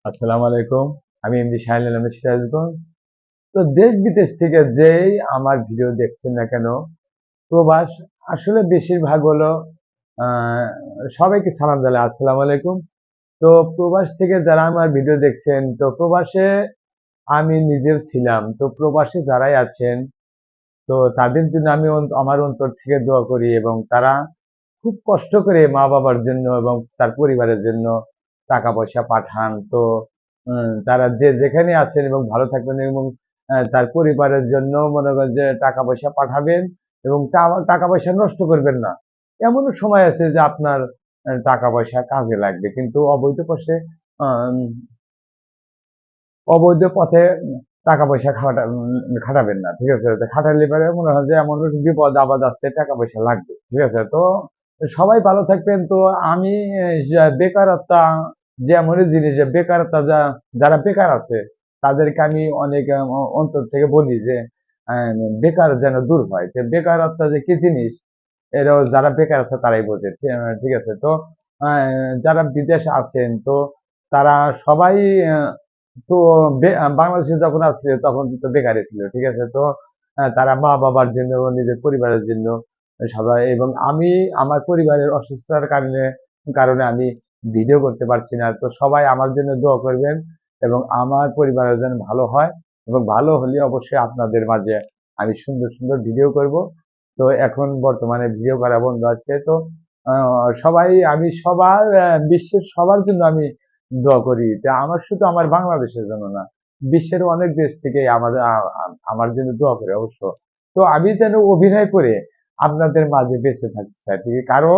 আসসালামু আলাইকুম। আমি এমডি শাহীন আলম সিরাজগঞ্জ। তো দেশ বিদেশ থেকে যেই আমার ভিডিও দেখছেন না কেন, প্রবাস আসলে বেশিরভাগ হলো আহ, সবাইকে সালাম জানাই আসসালামু আলাইকুম। তো প্রবাস থেকে যারা আমার ভিডিও দেখছেন, তো প্রবাসে আমি নিজেও ছিলাম। তো প্রবাসে যারাই আছেন, তো তাদের জন্য আমি আমার অন্তর থেকে দোয়া করি, এবং তারা খুব কষ্ট করে মা বাবার জন্য এবং তার পরিবারের জন্য টাকা পয়সা পাঠান। তো তারা যে যেখানে আছেন এবং ভালো থাকবেন, এবং তার পরিবারের জন্য মনে করেন যে টাকা পয়সা পাঠাবেন, এবং টাকা পয়সা নষ্ট করবেন না। এমনও সময় আছে যে আপনার টাকা পয়সা কাজে লাগবে, কিন্তু অবৈধ পথে টাকা পয়সা খাটাবেন না, ঠিক আছে? তো খাটালে পরে মনে হয় যে এমন বিপদ আপদ আসছে, টাকা পয়সা লাগবে, ঠিক আছে? তো সবাই ভালো থাকবেন। তো আমি বেকারত্বা যে এমনই জিনিস, যে বেকারত্বা যারা বেকার আছে তাদেরকে আমি অনেক অন্তর থেকে বলি যে আহ, বেকার যেন দূর হয়। যে বেকারত্বা যে কি জিনিস, এরাও যারা বেকার আছে তারাই বোঝে, ঠিক আছে? তো যারা বিদেশে আছেন, তো তারা সবাই তো বাংলাদেশে যখন আসছিল তখন তো বেকারই ছিল, ঠিক আছে? তো তারা মা বাবার জন্য, নিজের পরিবারের জন্য সবাই, এবং আমি আমার পরিবারের অসুস্থতার কারণে কারণে আমি ভিডিও করতে পারছি না। তো সবাই আমার জন্য দোয়া করবেন, এবং আমার পরিবারের জন্য ভালো হয়, এবং ভালো হলে অবশ্যই আপনাদের মাঝে আমি সুন্দর সুন্দর ভিডিও করব। তো এখন বর্তমানে ভিডিও করা বন্ধ আছে। তো সবাই, আমি সবার বিশ্বের সবার জন্য আমি দোয়া করি। তা আমার শুধু আমার বাংলাদেশের জন্য না, বিশ্বের অনেক দেশ থেকে আমার জন্য দোয়া করে অবশ্য। তো আমি যেন অভিনয় করে আপনাদের মাঝে বেঁচে থাকতে চাই, ঠিক আছে? কারো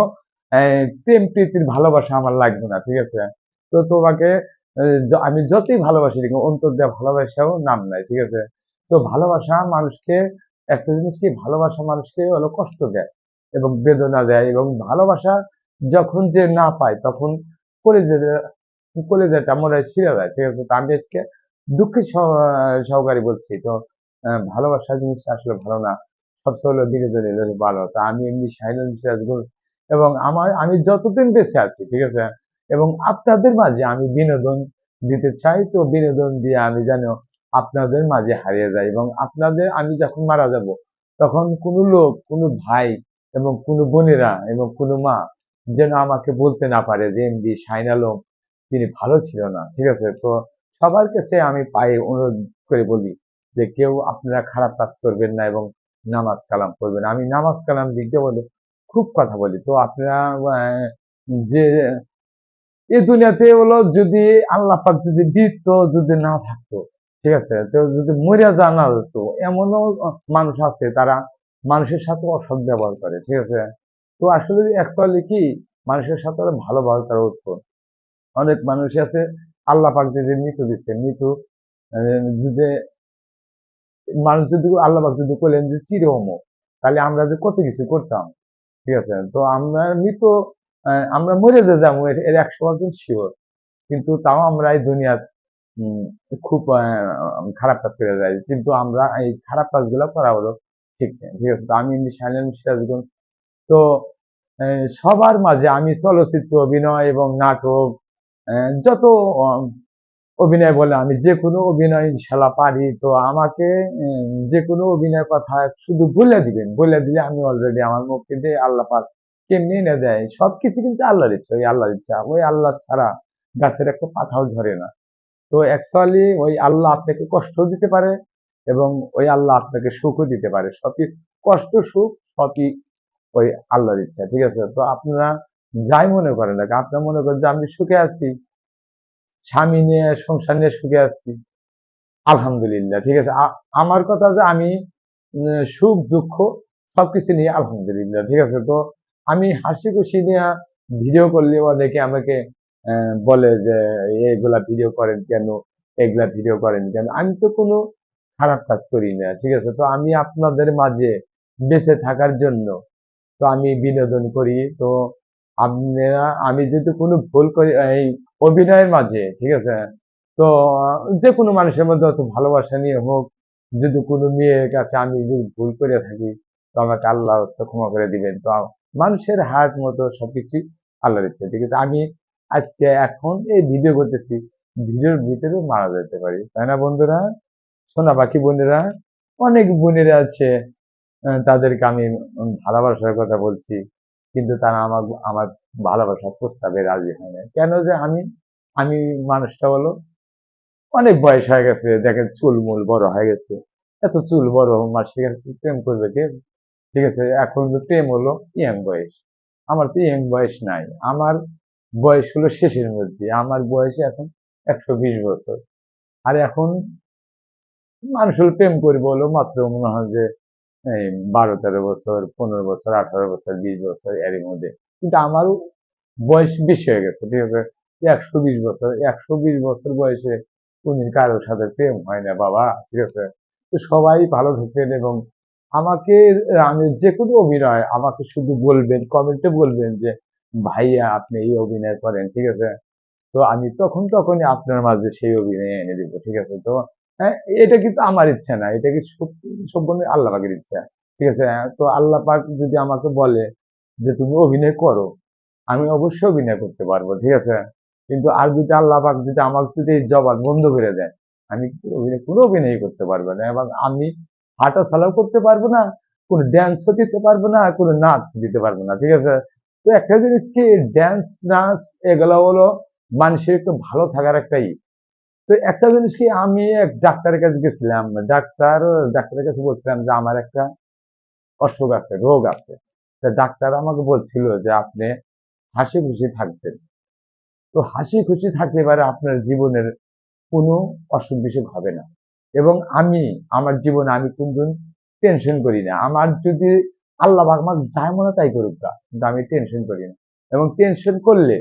প্রেম প্রীতির ভালোবাসা আমার লাগবে না, ঠিক আছে? তো তোমাকে আমি যতই ভালোবাসি, কিন্তু অন্তর দেওয়া ভালোবাসাও নাম নাই, ঠিক আছে? তো ভালোবাসা মানুষকে, একটা জিনিস কি, ভালোবাসা মানুষকে হলো কষ্ট দেয় এবং বেদনা দেয়, এবং ভালোবাসা যখন যে না পায় তখন কলেজে কলেজাটা মনে হয় ছিঁড়ে যায়, ঠিক আছে? তো আমি আজকে দুঃখের সহকারে বলছি। তো ভালোবাসা জিনিসটা আসলে ভালো না, সবচেয়ে হলো বিনোদনের হলো ভালো। তা আমি এমনি শাহিনুল সিরাজগঞ্জ, এবং আমি যতদিন বেঁচে আছি, ঠিক আছে, এবং আপনাদের মাঝে আমি বিনোদন দিতে চাই। তো বিনোদন দিয়ে আমি যেন আপনাদের মাঝে হারিয়ে যাই, এবং আপনাদের, আমি যখন মারা যাব তখন কোনো লোক, কোনো ভাই, এবং কোনো বোনেরা, এবং কোনো মা যেন আমাকে বলতে না পারে যে এমডি শাহিন আলম তিনি ভালো ছিল না, ঠিক আছে? তো সবার কাছে আমি পায়ে অনুরোধ করে বলি যে কেউ আপনারা খারাপ কাজ করবেন না, এবং নামাজ কালাম করবেন। আমি নামাজ কালাম দিক দিয়ে বলে খুব কথা বলি। তো আপনারা যে এই দুনিয়াতে হলো, যদি আল্লাহ পাক যদি দিত, যদি না থাকতো, ঠিক আছে, তো যদি মরিয়া না যেত, এমনও মানুষ আছে তারা মানুষের সাথে অসৎ ব্যবহার করে, ঠিক আছে? তো আসলে অ্যাকচুয়ালি কি, মানুষের সাথে ওরা ভালো ব্যবহার করা উত্তম। অনেক মানুষ আছে, আল্লাহ পাক যে মৃত্যু দিচ্ছে, মৃত্যু যদি মানুষ যদি, আল্লাহ পাক যদি বলেন যে চির অমর, তাহলে আমরা যে কত কিছু করতাম, ঠিক আছে? তো আমরা মৃত, আমরা মরে যে যাবো এর 100% শিওর। কিন্তু তাও আমরা এই দুনিয়ার উম, খুব খারাপ কাজ করে যাই, কিন্তু আমরা এই খারাপ কাজগুলো করা হলো ঠিক নেই, ঠিক আছে? তো আমি শাহীন সিরাজগঞ্জ। তো সবার মাঝে আমি চলচ্চিত্র অভিনয় এবং নাটক, যত আহ, অভিনয় বলে, আমি যে কোনো অভিনয় ইনশাল্লাহ পারি। তো আমাকে যে কোনো অভিনয়ের কথা শুধু বলে দিবেন, বলে দিলে আমি অলরেডি আমার মুক্তি দিয়ে আল্লাহ পাক কেমনি এনে দেয়, সবকিছু কিন্তু আল্লাহর ইচ্ছা, ওই আল্লাহর ইচ্ছা, ওই আল্লাহ ছাড়া গাছের একটা পাতাও ঝরে না। তো অ্যাকচুয়ালি ওই আল্লাহ আপনাকে কষ্ট দিতে পারে, এবং ওই আল্লাহ আপনাকে সুখও দিতে পারে। সবই কষ্ট সুখ সবই ওই আল্লাহর ইচ্ছা, ঠিক আছে? তো আপনারা যাই মনে করেন না, আপনারা মনে করেন যে আমি সুখে আছি, স্বামী নিয়ে সংসার নিয়ে সুখে আছি, আলহামদুলিল্লাহ, ঠিক আছে? আমার কথা যে আমি সুখ দুঃখ সবকিছু নিয়ে আলহামদুলিল্লাহ, ঠিক আছে? তো আমি হাসি খুশি নিয়ে ভিডিও করলে অনেকে আমাকে বলে যে এগুলা ভিডিও করেন কেন, এগুলা ভিডিও করেন কেন? আমি তো কোনো খারাপ কাজ করি না, ঠিক আছে? তো আমি আপনাদের মাঝে বেঁচে থাকার জন্য তো আমি বিনোদন করি। তো আপনারা, আমি যদি কোনো ভুল করি এই অভিনয়ের মাঝে, ঠিক আছে, তো যে কোনো মানুষের মধ্যে অত ভালোবাসা নিয়ে হোক, যদি কোনো মেয়ের কাছে আমি যদি ভুল করে থাকি, তো আমাকে আল্লাহ রাস্তা ক্ষমা করে দিবেন। তো মানুষের হাত মতো সবকিছু আল্লাহর ইচ্ছে, ঠিক আছে? আমি আজকে এখন এই ভিডিও করতেছি, ভিডিওর ভিতরে মারা যেতে পারি, তাই না বন্ধুরা? সোনা পাখি বোনেরা, অনেক বোনেরা আছে, তাদেরকে আমি ভালোবাসার কথা বলছি, কিন্তু তারা আমার ভালোবাসার প্রস্তাবে রাজি হয় না। কেন যে আমি আমি মানুষটা হলো অনেক বয়স হয়ে গেছে, দেখেন চুল মূল বড় হয়ে গেছে, এত চুল বড় মানুষের কাছে প্রেম করবে কে? ঠিক আছে, এখন তো প্রেম হলো ইয়াং বয়স, আমার তো ইয়াং বয়স নাই, আমার বয়স হলো শেষের মধ্যে, আমার বয়স এখন 120 বছর। আর এখন মানুষ হলো প্রেম করবে হলো মাত্র মনে হয় যে এই 12-13 বছর, 15 বছর, 18 বছর, 20 বছর এর মধ্যে। কিন্তু আমারও বয়স বেশি হয়ে গেছে, ঠিক আছে, 120 বছর, 120 বছর বয়সে কোনদিন কারোর সাথে প্রেম হয় না বাবা, ঠিক আছে। তো সবাই ভালো থাকবেন, এবং আমাকে, আমি যে কোনো অভিনয় আমাকে শুধু বলবেন, কমেন্টে বলবেন যে ভাইয়া আপনি এই অভিনয় করেন, ঠিক আছে। তো আমি তখনই আপনার মাঝে সেই অভিনয় এনে দিব, ঠিক আছে। তো হ্যাঁ, এটা কিন্তু আমার ইচ্ছা না, এটা কি সম্পূর্ণ আল্লাহ পাকের ইচ্ছা, ঠিক আছে। তো আল্লাহ পাক যদি আমাকে বলে যে তুমি অভিনয় করো, আমি অবশ্যই অভিনয় করতে পারবো, ঠিক আছে। কিন্তু আর যদি আল্লাহ পাক যদি আমাকে যদি এই জবান বন্ধ করে দেয়, আমি কোনো অভিনয় করতে পারবো না, এবং আমি হাঁটা চলাও করতে পারবো না, কোনো ড্যান্সও দিতে পারবো না, কোনো নাচ দিতে পারবো না, ঠিক আছে। তো একটা জিনিস কি, ড্যান্স নাচ এগুলো হলো মানুষের একটু ভালো থাকার একটা তো একটা জিনিস কি, আমি এক ডাক্তারের কাছে গেছিলাম, ডাক্তারের কাছে বলছিলাম যে আমার একটা অসুখ আছে, রোগ আছে। তা ডাক্তার আমাকে বলছিল যে আপনি হাসি খুশি থাকবেন। তো হাসি খুশি থাকলে এবারে আপনার জীবনের কোনো অসুখ বিসুখ হবে না। এবং আমার জীবনে আমি কোনদিন টেনশন করি না। আমার যদি আল্লাহ পাক আমাকে যাই মনে তাই করুক গা, কিন্তু আমি টেনশন করি না। এবং টেনশন করলে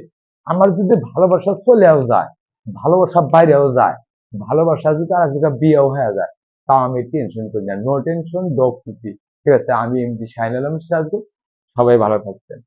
আমার যদি ভালোবাসা চলেও যায়, ভালোবাসা বাইরেও যায়, ভালোবাসা যদি আর এক জায়গায় বিয়েও হয়ে যায়, তাও আমি টেনশন করি না। নো টেনশন, নো খুশি। ঠিক আছে, আমি এমডি শাহিনুল আলম সিরাজগঞ্জ। সবাই ভালো থাকবেন।